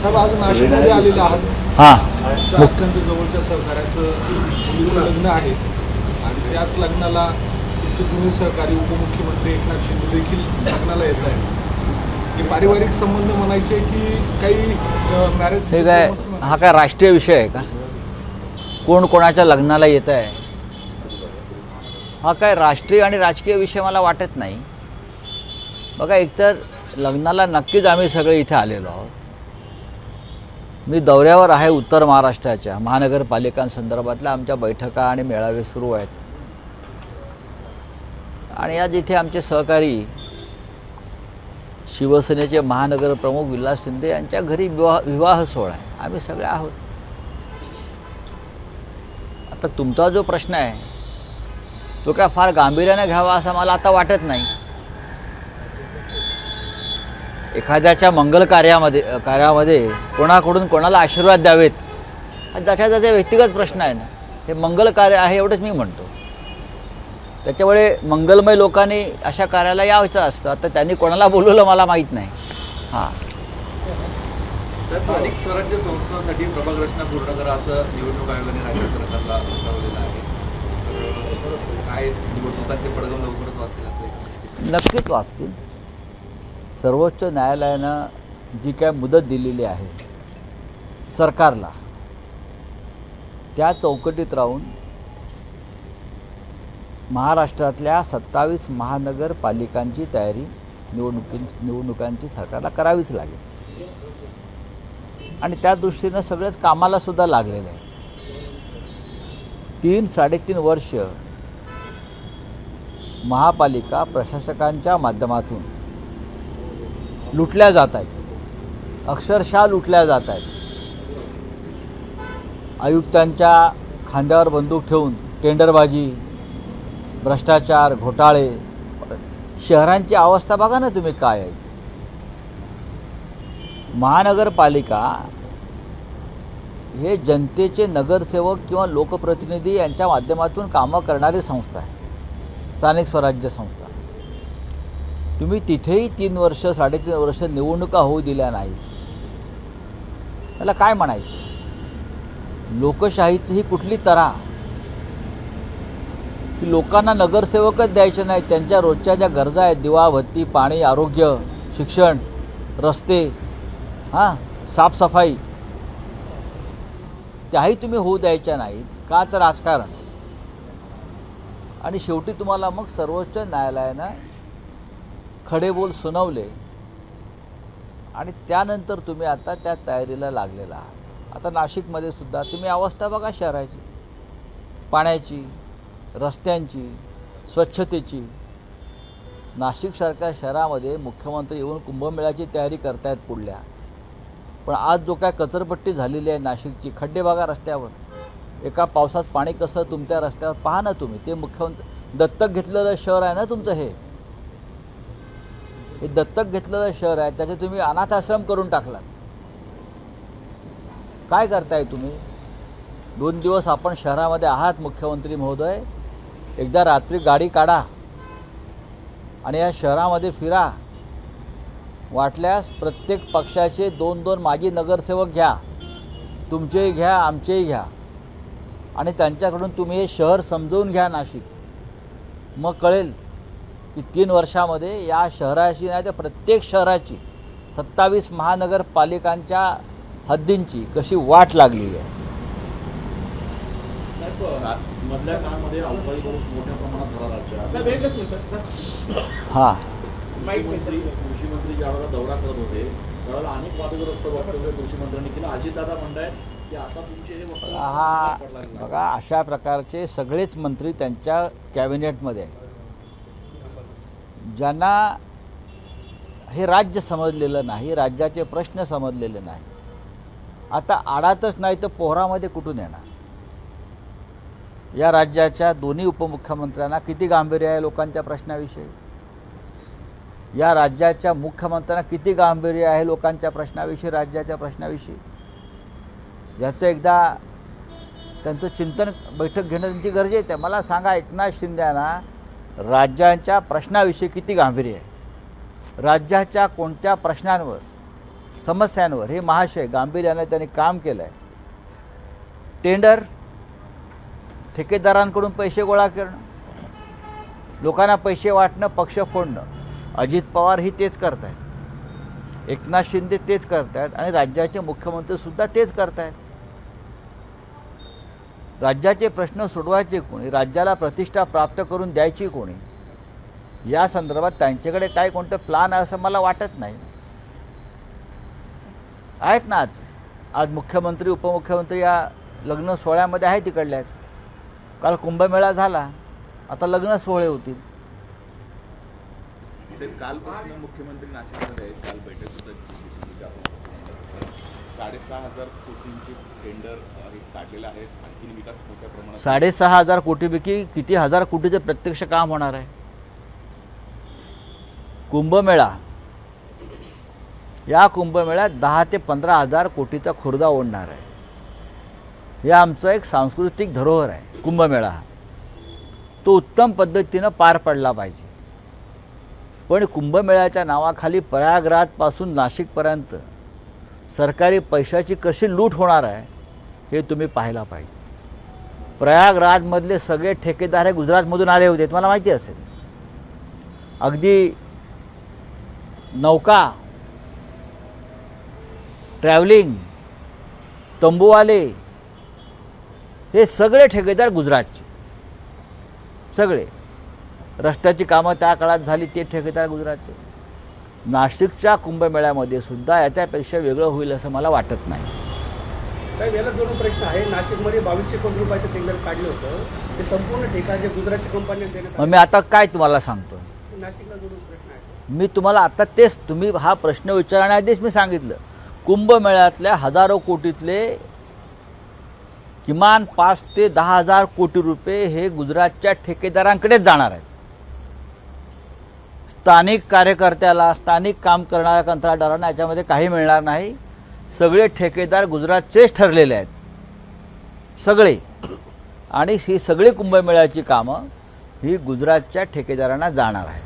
साहेब आज नाशिकमध्ये आलेले आहात. अत्यंत जवळच्या सहकार्याचं मुलीचं लग्न आहे आणि त्याच लग्नाला तुमचे जुने सहकारी उपमुख्यमंत्री एकनाथ शिंदे देखील लग्नाला येत आहेत. हे पारिवारिक संबंध म्हणायचे की काही मॅरेज हे काय हा काय राष्ट्रीय विषय आहे का? कोण कोणाच्या लग्नाला येत आहे हा काय राष्ट्रीय आणि राजकीय विषय मला वाटत नाही. बघा, एकतर लग्नाला नक्कीच आम्ही सगळे इथे आलेलो आहोत. मी दौऱ्यावर आहे उत्तर महाराष्ट्राच्या महानगरपालिकांसंदर्भातल्या आमच्या बैठका आणि मेळावे सुरू आहेत. आणि आज इथे आमचे सहकारी शिवसेनेचे महानगर प्रमुख विलास शिंदे यांच्या घरी विवाह सोहळा आहे. आम्ही सगळे आहोत. आता तुमचा जो प्रश्न आहे तो काय फार गांभीर्याने घ्यावा असं मला आता वाटत नाही. एखाद्याच्या मंगल कार्यामध्ये कोणाकडून कोणाला आशीर्वाद द्यावेत हा त्याच्या व्यक्तिगत प्रश्न आहे ना. हे मंगल कार्य आहे एवढंच मी म्हणतो. त्याच्यामुळे मंगलमय लोकांनी अशा कार्याला यायचं असतं. आता त्यांनी कोणाला बोलवलं मला माहीत नाही. हां, स्थानिक स्वराज्य संस्थांसाठी प्रभाग रचना पूर्ण करा असं निवडणूक आयोगाने राज्य सरकारला ठरवलेलं आहे. काय निवडणुकांचे पडघम लवकरच वाचतील असं नक्कीच वाचतील. सर्वोच्च न्यायालयानं जी काय मुदत दिलेली आहे सरकारला त्या चौकटीत राहून महाराष्ट्रातल्या 27 महानगरपालिकांची तयारी निवडणुकांची सरकारला करावीच लागेल. आणि त्या दृष्टीनं सगळंच कामाला सुद्धा लागलेलं आहे. 3-3.5 वर्ष महापालिका प्रशासकांच्या माध्यमातून लुटल्या जात आहेत. अक्षरशः लुटल्या जात आहेत. आयुक्तांच्या खांद्यावर बंदूक ठेवून टेंडरबाजी, भ्रष्टाचार, घोटाळे. शहरांची अवस्था बघा ना तुम्ही काय आहे. महानगरपालिका हे जनतेचे नगरसेवक किंवा लोकप्रतिनिधी यांच्या माध्यमातून कामं करणारी संस्था आहे, स्थानिक स्वराज्य संस्था. तुम्ही तिथेही 3 वर्ष 3.5 वर्ष निवडणुका होऊ दिल्या नाही. त्याला काय म्हणायचं? लोकशाहीची ही कुठली तऱ्हा की लोकांना नगरसेवकच द्यायचे नाहीत. त्यांच्या रोजच्या ज्या गरजा आहेत, दिवाबत्ती, पाणी, आरोग्य, शिक्षण, रस्ते, साफसफाई, त्याही तुम्ही होऊ द्यायच्या नाहीत का? तर राजकारण. आणि शेवटी तुम्हाला मग सर्वोच्च न्यायालयानं खडेबोल सुनावले आणि त्यानंतर तुम्ही आता त्या तयारीला लागलेला आहात. आता नाशिकमध्ये सुद्धा तुम्ही अवस्था बघा शहराची, पाण्याची, रस्त्यांची, स्वच्छतेची. नाशिकसारख्या शहरामध्ये मुख्यमंत्री येऊन कुंभमेळ्याची तयारी करतायत पुढल्या. पण आज जो काय कचरपट्टी झालेली आहे नाशिकची, खड्डे बघा रस्त्यावर. एका पावसात पाणी कसं तुमच्या रस्त्यावर पहा ना तुम्ही. ते मुख्यमंत्री दत्तक घेतलेलं शहर आहे ना तुमचं. हे दत्तक घेतलेलं शहर आहे, त्याचे तुम्ही अनाथ आश्रम करून टाकलात. काय करताय तुम्ही? 2 दिवस आपण शहरामध्ये आहात मुख्यमंत्री महोदय. एकदा रात्री गाडी काढा आणि या शहरामध्ये फिरा. वाटल्यास प्रत्येक पक्षाचे 2-2 माजी नगरसेवक घ्या. तुमचेही घ्या, आमचेही घ्या. आणि त्यांच्याकडून तुम्ही हे शहर समजवून घ्या नाशिक. मग कळेल की 3 वर्षामध्ये या शहराची नाही तर प्रत्येक शहराची 27 महानगरपालिकांच्या हद्दींची कशी वाट लागलेली आहे. मधल्या काळामध्ये अवकाळी पाऊस मोठ्या प्रमाणात झाला राज्यात. कृषी मंत्री ज्यावेळेला दौरा करत होते त्यावेळेला अनेक वादग्रस्त वक्तव्य कृषी मंत्र्यांनी केलं. अजितदादा म्हणतायत की आता तुमचे हे बघा, अशा प्रकारचे सगळेच मंत्री त्यांच्या कॅबिनेटमध्ये आहेत ज्यांना हे राज्य समजलेलं नाही, राज्याचे प्रश्न समजलेले नाही. आता आडातच नाही तर पोहरामध्ये कुठून येणार? या राज्याच्या दोन्ही उपमुख्यमंत्र्यांना किती गांभीर्य आहे लोकांच्या प्रश्नाविषयी? या राज्याच्या मुख्यमंत्र्यांना किती गांभीर्य आहे लोकांच्या प्रश्नाविषयी, राज्याच्या प्रश्नाविषयी? याचं एकदा त्यांचं चिंतन बैठक घेणं त्यांची गरजेचं आहे. मला सांगा, एकनाथ शिंदेंना राज्याच्या प्रश्नाविषयी किती गांभीर्य आहे? राज्याच्या कोणत्या प्रश्नांवर समस्यांवर हे महाशय गांभीर्याने त्यांनी काम केलं आहे. टेंडर, ठेकेदारांकडून पैसे गोळा करणं, लोकांना पैसे वाटणं, पक्ष फोडणं. अजित पवार ही तेच करत आहेत, एकनाथ शिंदे तेच करत आहेत आणि राज्याचे मुख्यमंत्रीसुद्धा तेच करत आहेत. राज्याचे प्रश्न सोडवायचे कोणी, राज्याला प्रतिष्ठा प्राप्त करून द्यायची कोणी, या संदर्भात त्यांच्याकडे काय कोणतं प्लान आहे असं मला वाटत नाही. आहेत ना आज मुख्यमंत्री उपमुख्यमंत्री या लग्न सोहळ्यामध्ये आहे तिकडल्याच. काल कुंभमेळा झाला, आता लग्न सोहळे होतील. कालपासून मुख्यमंत्री नाशिकमध्ये आहेत. काल बैठक सुद्धा 6,500 कोटींचे टेंडर काढलेले आहेत. आणखी विकास मोठ्या प्रमाणात 6,500 कोटीपैकी किती हजार कोटीचं प्रत्यक्ष काम होणार आहे. कुंभमेळा, या कुंभमेळ्यात 10 ते 15,000 कोटीचा खुर्दा ओढणार आहे. हे आमचं एक सांस्कृतिक धरोहर आहे. कुंभमेळा तो उत्तम पद्धतीनं पार पडला पाहिजे. पण कुंभमेळ्याच्या नावाखाली प्रयागराजपासून नाशिकपर्यंत सरकारी पैशाची कशी लूट होणार आहे हे तुम्ही पाहायला पाहिजे. प्रयागराजमधले सगळे ठेकेदार हे गुजरातमधून आले होते, तुम्हाला माहिती असेल. अगदी नौका, ट्रॅव्हलिंग, तंबूवाले हे सगळे ठेकेदार गुजरातचे. सगळे रस्त्याची कामं त्या काळात झाली ते ठेकेदार गुजरातचे. नाशिकच्या कुंभमेळ्यामध्ये सुद्धा याच्यापेक्षा वेगळं होईल असं मला वाटत नाही. साहेब, याला दोन प्रश्न आहे. नाशिकमध्ये 2200 कोटी रुपयाचं टेंडर काढलं होतं, ते संपूर्ण ठेका जे गुजरातच्या कंपन्यांना देण्यात मग मी आता काय तुम्हाला सांगतो, आलं, नाशिकला जोडून प्रश्न आहे. मी तुम्हाला आता तेच, तुम्ही हा प्रश्न विचारण्याआधीच मी सांगितलं. कुंभमेळ्यातल्या हजारो कोटीतले किमान 5 ते 10,000 कोटी रुपये हे गुजरातच्या ठेकेदारांकडेच जाणार आहेत. स्थानिक कार्यकर्त्याला, स्थानिक काम करणाऱ्या कंत्राटदारांना याच्यामध्ये काही मिळणार नाही. सगळे ठेकेदार गुजरातचेच ठरलेले आहेत, सगळे. आणि ही सगळी कुंभमेळ्याची कामं ही गुजरातच्या ठेकेदारांना जाणार आहेत.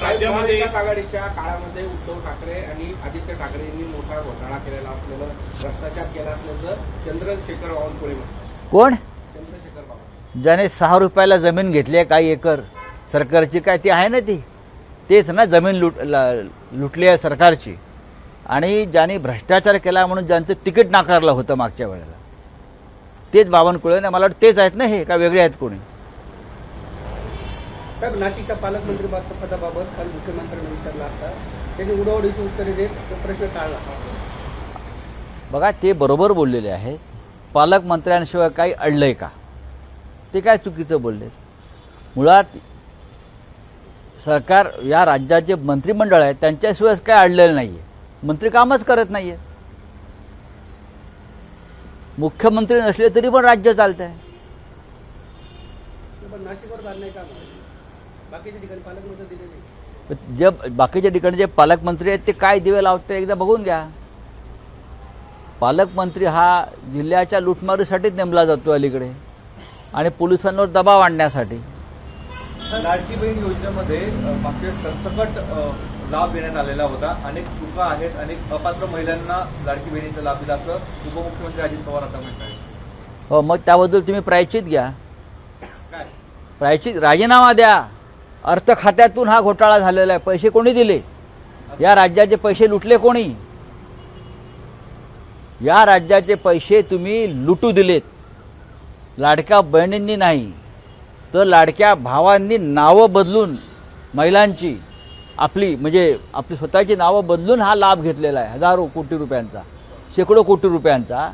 राज्यामध्ये एकाच आघाडीच्या काळामध्ये उद्धव ठाकरे आणि आदित्य ठाकरे यांनी मोठा घोटाळा केलेला असलेलं, भ्रष्टाचार केला असल्याचं चंद्रशेखर बावनकुळे म्हणतात. कोण? चंद्रशेखर बावनकुळे. ज्याने 6 रुपयाला जमीन घेतली आहे, काही एकर सरकारची, काय ती आहे ना ती, तेच ना जमीन लुटली आहे सरकारची. आणि ज्यांनी भ्रष्टाचार केला म्हणून ज्यांचं तिकीट नाकारलं होतं मागच्या वेळेला, तेच बावनकुळे ना. मला वाटतं तेच आहेत ना, हे का वेगळे आहेत कोणी? साहेब, नाशिकच्या पालकमंत्री पदाबाबत काल मुख्यमंत्र्यांनी विचारला असता, त्यांनी उडवडीची उत्तरे देत तो प्रश्न टाळला. बघा, ते बरोबर बोललेले आहेत. पालकमंत्र्यांशिवाय काही अडलंय का, ते काय चुकीचं बोलले. मुळात सरकार, या राज्याचे मंत्रिमंडळ आहे, त्यांच्याशिवाय काय अडलेलं नाही आहे. मंत्री कामच करत नाही आहे. मुख्यमंत्री नसले तरी पण राज्य चालत आहे. पण नाशिकवर झालं नाही का? बाकीच्या ठिकाणी पालकमंत्री दिले नाही. जे बाकीच्या ठिकाणी जे पालकमंत्री आहेत ते काय दिवे लावते एकदा बघून घ्या. पालकमंत्री हा जिल्ह्याच्या लुटमारीसाठीच नेमला जातो अलीकडे, आणि पोलिसांवर दबाव आणण्यासाठी. लाडकी बहीण योजनेमध्ये मागच्या सरसकट लाभ देण्यात आलेला होता. अनेक चुका आहेत, अनेक अपात्र महिलांना लाडकी बहिणीचा लाभ दिला असं उपमुख्यमंत्री अजित पवार आता म्हणत आहेत. हो, मग त्याबद्दल तुम्ही प्रायश्चित घ्या. काय प्रायश्चित, राजीनामा द्या. अर्थ खात्यातून हा घोटाळा झालेला आहे. पैसे कोणी दिले? या राज्याचे पैसे लुटले कोणी? या राज्याचे पैसे तुम्ही लुटू दिलेत. लाडक्या बहिणींनी नाही तर लाडक्या भावांनी नावं बदलून महिलांची, आपली स्वतःची नावं बदलून हा लाभ घेतलेला आहे. हजारो कोटी रुपयांचा, शेकडो कोटी रुपयांचा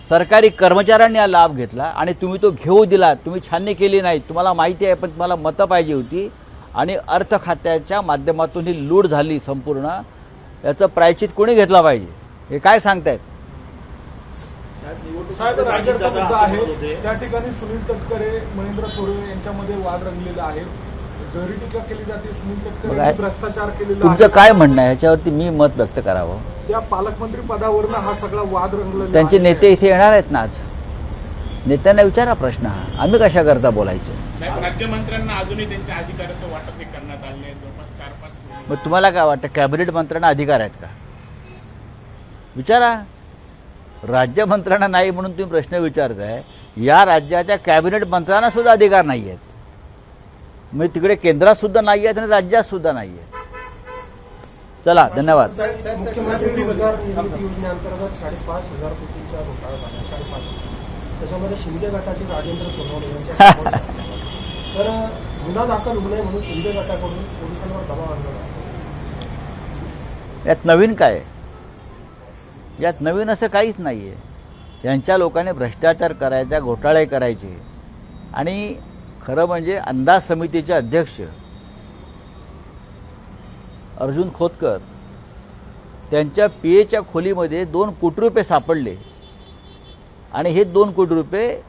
सरकारी कर्मचाऱ्यांनी हा लाभ घेतला आणि तुम्ही तो घेऊ दिला. तुम्ही छाननी केली नाही. तुम्हाला माहिती आहे, पण तुम्हाला मतं पाहिजे होती आणि अर्थ खात्याच्या माध्यमातून ही लूट झाली संपूर्ण. याचं प्रायश्चित कोणी घेतला पाहिजे? हे काय सांगतायत? साहेब, राज्याचा मुद्दा आहे. त्या ठिकाणी सुनील तटकरे, महेंद्र थोरवे यांच्यामध्ये वाद रंगलेला आहे. जरी टीका केली जाते सुनील तटकरे भ्रष्टाचार केलेला. तुमचं काय म्हणणं आहे ह्याच्यावरती मी मत व्यक्त करावं? त्या पालकमंत्री पदावरनं हा सगळा वाद रंगलेला. त्यांचे नेते इथे येणार आहेत ना आज. नेत्यांना विचारा प्रश्न हा. आम्ही कशा करता बोलायचं? राज्यमंत्र्यांना अजूनही त्यांच्या अधिकाराचं वाटप करण्यात आले जवळपास 4-5. मग तुम्हाला काय वाटतं, कॅबिनेट मंत्र्यांना अधिकार आहेत का? विचारा. राज्यमंत्र्यांना नाही म्हणून तुम्ही प्रश्न विचारताय. या राज्याच्या कॅबिनेट मंत्र्यांना सुद्धा अधिकार नाही आहेत. म्हणजे तिकडे केंद्रात सुद्धा नाही आहेत आणि राज्यात सुद्धा नाही आहेत. चला, धन्यवाद. मुख्यमंत्री रोजगार निर्मिती योजनेअंतर्गत 5,500 कोटींचा घोटाळा झाला. 5,500. त्याच्यामध्ये शिंदे गटाचे राजेंद्र सोनवणे यांच्या समोर आहे. तर गुन्हा दाखल होऊ नये म्हणून शिंदे गटाकडून पोलिसांवर दबाव आणला जातो. यात नवीन काय आहे? यात नवीन असं काहीच नाही आहे. यांच्या लोकांनी भ्रष्टाचार करायचा, घोटाळे करायचे. आणि खरं म्हणजे अंदाज समितीचे अध्यक्ष अर्जुन खोतकर, त्यांच्या पीएच्या खोलीमध्ये 2 कोटी रुपये सापडले आणि हे 2 कोटी रुपये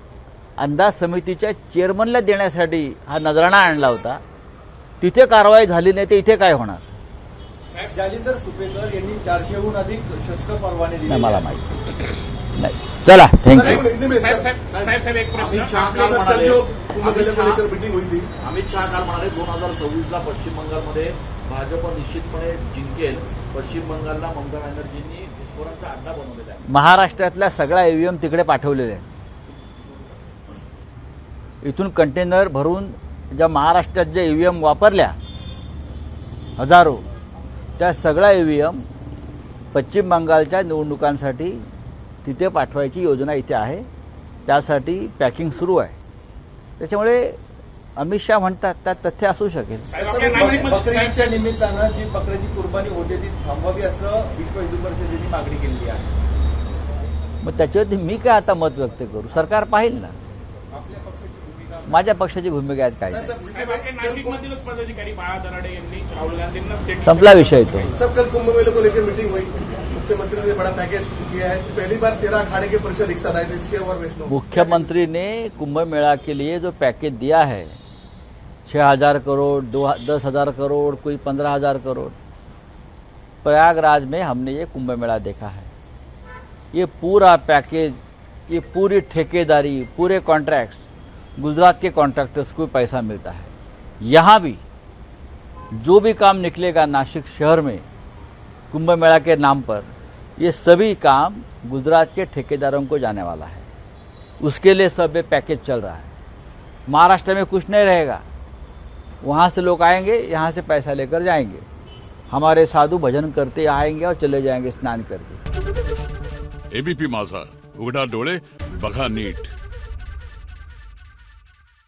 अंदाज समितीच्या चेअरमनला देण्यासाठी हा नजराणा आणला होता. तिथे कारवाई झाली नाही, तर इथे काय होणार? जालिंदर सुपेकर यांनी 400हून अधिक शस्त्र परवाने दिले. नाही, मला माहिती नाही. चला, थँक्यू. साहेब एक प्रश्न. अमित शहा काल म्हणाले 2026ला पश्चिम बंगालमध्ये भाजप निश्चितपणे जिंकेल. पश्चिम बंगालला ममता बॅनर्जींनी विस्फोरांचा अड्डा बनवलेला आहे. महाराष्ट्रातल्या सगळ्या ईव्हीएम तिकडे पाठवलेले आहेत. इथून कंटेनर भरून ज्या महाराष्ट्रात ज्या ईव्हीएम वापरल्या हजारो, त्या सगळ्या ईव्हीएम पश्चिम बंगालच्या निवडणुकांसाठी तिथे पाठवायची योजना इथे आहे. त्यासाठी पॅकिंग सुरू आहे. त्याच्यामुळे अमित शहा म्हणतात त्यात तथ्य असू शकेल. बकरी ईदच्या निमित्तानं जी बकऱ्याची कुर्बानी होते ती थांबवावी असं विश्व हिंदू परिषदेने मागणी केलेली आहे. मग त्याच्यावरती मी काय आता मत व्यक्त करू? सरकार पाहिल ना. आपल्या पक्षाची भूमिका, माझ्या पक्षाची भूमिका आहे काय नाही. साहेब आपल्या नाशिकमधीलच पदाधिकारी बाळा दराडे यांनी राहुल गांधींना स्टेट संपला विषय तो. सब कल कुंभ मेले को लेकर मीटिंग हुई. मुख्यमंत्री ने बड़ा पैकेज किया है. पहली बार 13 अखाड़े के परिषद एक साथ आए थे. इसके और वैष्णव मुख्यमंत्री ने कुंभ मेला के लिए जो पैकेज दिया है 6,000 करोड़, 10,000 करोड़, कोई 15,000 करोड़. प्रयागराज में हमने ये कुंभ मेला देखा है. ये पूरा पैकेज, ये पूरी ठेकेदारी, पूरे कॉन्ट्रैक्ट्स गुजरात के कॉन्ट्रैक्टर्स को पैसा मिलता है. यहाँ भी जो भी काम निकलेगा नासिक शहर में कुंभ मेला के नाम पर, ये सभी काम गुजरात के ठेकेदारों को जाने वाला है. उसके लिए सब ये पैकेज चल रहा है. महाराष्ट्र में कुछ नहीं रहेगा. वहाँ से लोग आएंगे, यहाँ से पैसा लेकर जाएंगे. हमारे साधु भजन करते आएंगे और चले जाएंगे स्नान करके. एबीपी माझा, उघडा डोळे बघा नीट.